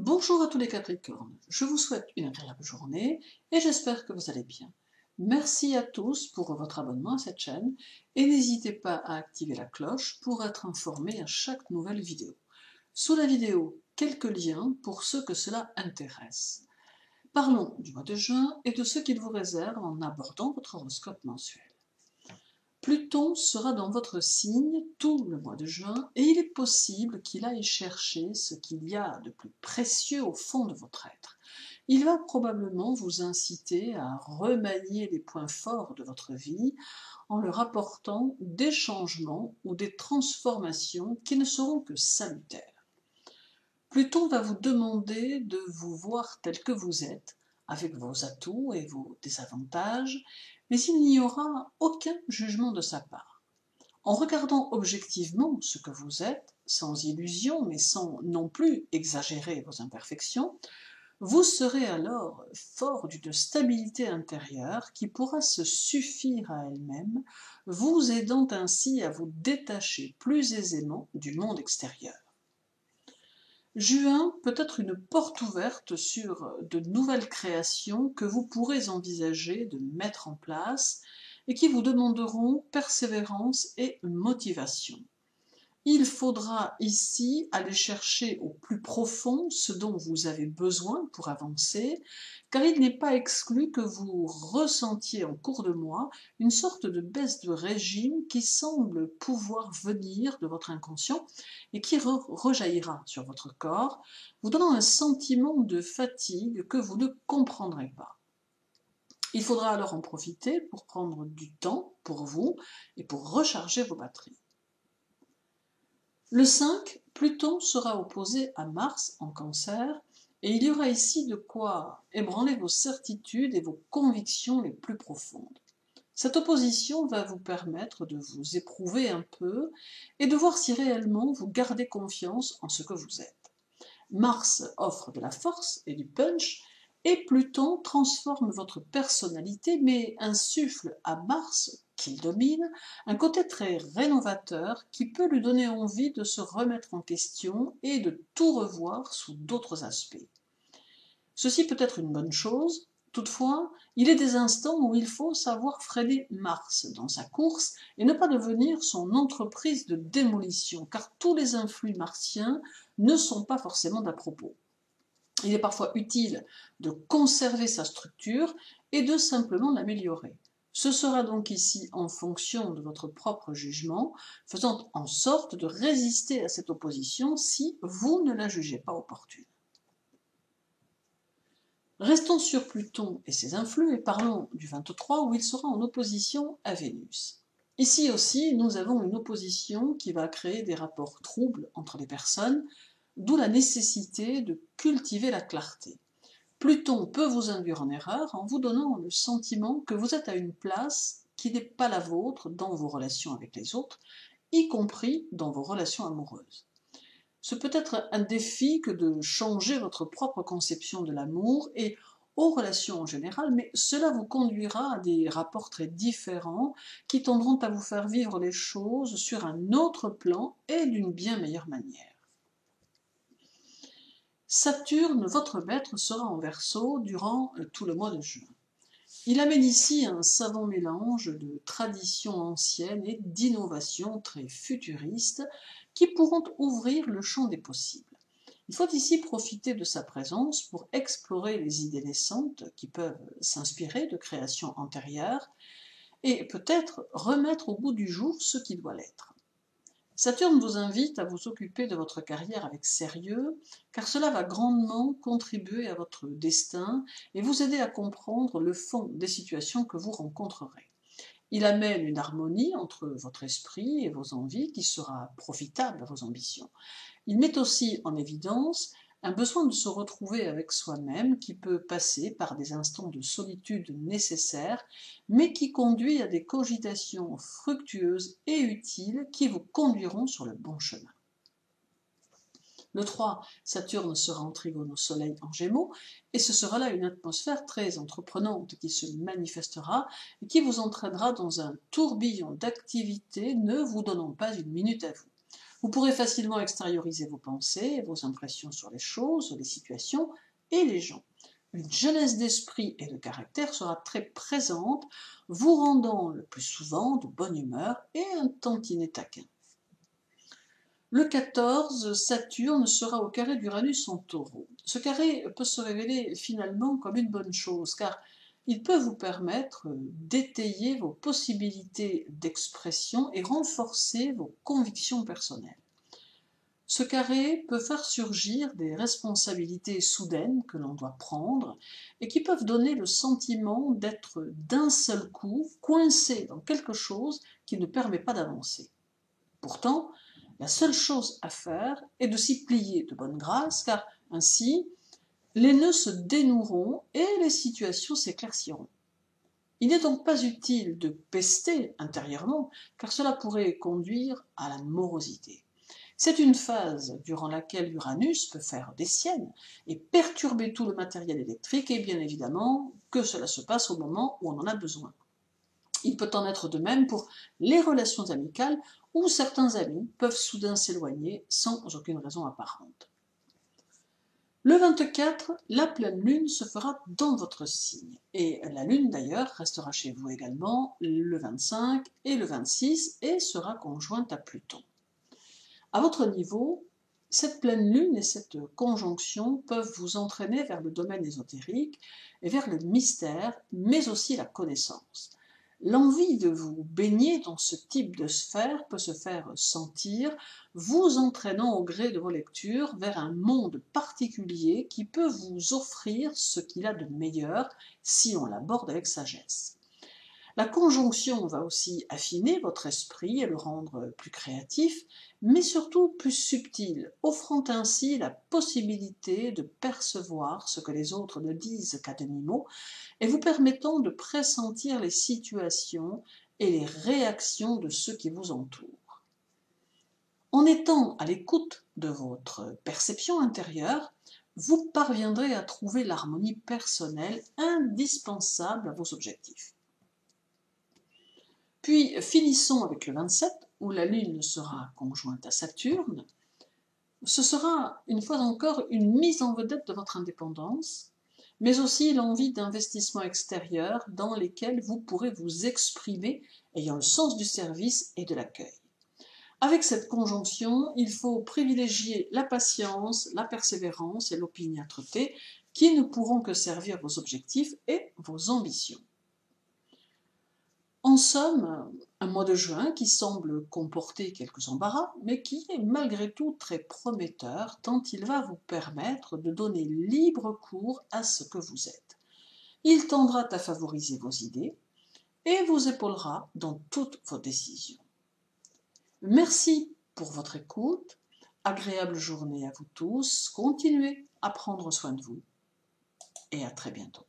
Bonjour à tous les Capricornes, je vous souhaite une agréable journée et j'espère que vous allez bien. Merci à tous pour votre abonnement à cette chaîne et n'hésitez pas à activer la cloche pour être informé à chaque nouvelle vidéo. Sous la vidéo, quelques liens pour ceux que cela intéresse. Parlons du mois de juin et de ce qu'il vous réserve en abordant votre horoscope mensuel. Pluton sera dans votre signe tout le mois de juin et il est possible qu'il aille chercher ce qu'il y a de plus précieux au fond de votre être. Il va probablement vous inciter à remanier les points forts de votre vie en leur apportant des changements ou des transformations qui ne seront que salutaires. Pluton va vous demander de vous voir tel que vous êtes, avec vos atouts et vos désavantages, mais il n'y aura aucun jugement de sa part. En regardant objectivement ce que vous êtes, sans illusion, mais sans non plus exagérer vos imperfections, vous serez alors fort d'une stabilité intérieure qui pourra se suffire à elle-même, vous aidant ainsi à vous détacher plus aisément du monde extérieur. Juin peut être une porte ouverte sur de nouvelles créations que vous pourrez envisager de mettre en place et qui vous demanderont persévérance et motivation. Il faudra ici aller chercher au plus profond ce dont vous avez besoin pour avancer, car il n'est pas exclu que vous ressentiez en cours de mois une sorte de baisse de régime qui semble pouvoir venir de votre inconscient et qui rejaillira sur votre corps, vous donnant un sentiment de fatigue que vous ne comprendrez pas. Il faudra alors en profiter pour prendre du temps pour vous et pour recharger vos batteries. Le 5, Pluton sera opposé à Mars en Cancer et il y aura ici de quoi ébranler vos certitudes et vos convictions les plus profondes. Cette opposition va vous permettre de vous éprouver un peu et de voir si réellement vous gardez confiance en ce que vous êtes. Mars offre de la force et du punch et Pluton transforme votre personnalité mais insuffle à Mars, qu'il domine, un côté très rénovateur qui peut lui donner envie de se remettre en question et de tout revoir sous d'autres aspects. Ceci peut être une bonne chose, toutefois, il est des instants où il faut savoir freiner Mars dans sa course et ne pas devenir son entreprise de démolition, car tous les influx martiens ne sont pas forcément d'à propos. Il est parfois utile de conserver sa structure et de simplement l'améliorer. Ce sera donc ici en fonction de votre propre jugement, faisant en sorte de résister à cette opposition si vous ne la jugez pas opportune. Restons sur Pluton et ses influx et parlons du 23 où il sera en opposition à Vénus. Ici aussi, nous avons une opposition qui va créer des rapports troubles entre les personnes, d'où la nécessité de cultiver la clarté. Pluton peut vous induire en erreur en vous donnant le sentiment que vous êtes à une place qui n'est pas la vôtre dans vos relations avec les autres, y compris dans vos relations amoureuses. Ce peut être un défi que de changer votre propre conception de l'amour et aux relations en général, mais cela vous conduira à des rapports très différents qui tendront à vous faire vivre les choses sur un autre plan et d'une bien meilleure manière. Saturne, votre maître, sera en Verseau durant tout le mois de juin. Il amène ici un savant mélange de traditions anciennes et d'innovations très futuristes qui pourront ouvrir le champ des possibles. Il faut ici profiter de sa présence pour explorer les idées naissantes qui peuvent s'inspirer de créations antérieures et peut-être remettre au goût du jour ce qui doit l'être. Saturne vous invite à vous occuper de votre carrière avec sérieux, car cela va grandement contribuer à votre destin et vous aider à comprendre le fond des situations que vous rencontrerez. Il amène une harmonie entre votre esprit et vos envies qui sera profitable à vos ambitions. Il met aussi en évidence un besoin de se retrouver avec soi-même qui peut passer par des instants de solitude nécessaires, mais qui conduit à des cogitations fructueuses et utiles qui vous conduiront sur le bon chemin. Le 3, Saturne sera en trigone au Soleil en Gémeaux, et ce sera là une atmosphère très entreprenante qui se manifestera et qui vous entraînera dans un tourbillon d'activités ne vous donnant pas une minute à vous. Vous pourrez facilement extérioriser vos pensées et vos impressions sur les choses, les situations et les gens. Une jeunesse d'esprit et de caractère sera très présente, vous rendant le plus souvent de bonne humeur et un tantinet taquin. Le 14, Saturne sera au carré d'Uranus en Taureau. Ce carré peut se révéler finalement comme une bonne chose, car il peut vous permettre d'étayer vos possibilités d'expression et renforcer vos convictions personnelles. Ce carré peut faire surgir des responsabilités soudaines que l'on doit prendre et qui peuvent donner le sentiment d'être d'un seul coup coincé dans quelque chose qui ne permet pas d'avancer. Pourtant, la seule chose à faire est de s'y plier de bonne grâce, car ainsi, les nœuds se dénoueront et les situations s'éclairciront. Il n'est donc pas utile de pester intérieurement, car cela pourrait conduire à la morosité. C'est une phase durant laquelle Uranus peut faire des siennes et perturber tout le matériel électrique, et bien évidemment que cela se passe au moment où on en a besoin. Il peut en être de même pour les relations amicales, où certains amis peuvent soudain s'éloigner sans aucune raison apparente. Le 24, la pleine lune se fera dans votre signe, et la lune d'ailleurs restera chez vous également le 25 et le 26 et sera conjointe à Pluton. À votre niveau, cette pleine lune et cette conjonction peuvent vous entraîner vers le domaine ésotérique et vers le mystère, mais aussi la connaissance. L'envie de vous baigner dans ce type de sphère peut se faire sentir, vous entraînant au gré de vos lectures vers un monde particulier qui peut vous offrir ce qu'il a de meilleur si on l'aborde avec sagesse. La conjonction va aussi affiner votre esprit et le rendre plus créatif, mais surtout plus subtil, offrant ainsi la possibilité de percevoir ce que les autres ne disent qu'à demi-mot et vous permettant de pressentir les situations et les réactions de ceux qui vous entourent. En étant à l'écoute de votre perception intérieure, vous parviendrez à trouver l'harmonie personnelle indispensable à vos objectifs. Puis finissons avec le 27, où la Lune sera conjointe à Saturne. Ce sera, une fois encore, une mise en vedette de votre indépendance, mais aussi l'envie d'investissements extérieurs dans lesquels vous pourrez vous exprimer ayant le sens du service et de l'accueil. Avec cette conjonction, il faut privilégier la patience, la persévérance et l'opiniâtreté qui ne pourront que servir vos objectifs et vos ambitions. En somme, un mois de juin qui semble comporter quelques embarras, mais qui est malgré tout très prometteur tant il va vous permettre de donner libre cours à ce que vous êtes. Il tendra à favoriser vos idées et vous épaulera dans toutes vos décisions. Merci pour votre écoute, agréable journée à vous tous, continuez à prendre soin de vous et à très bientôt.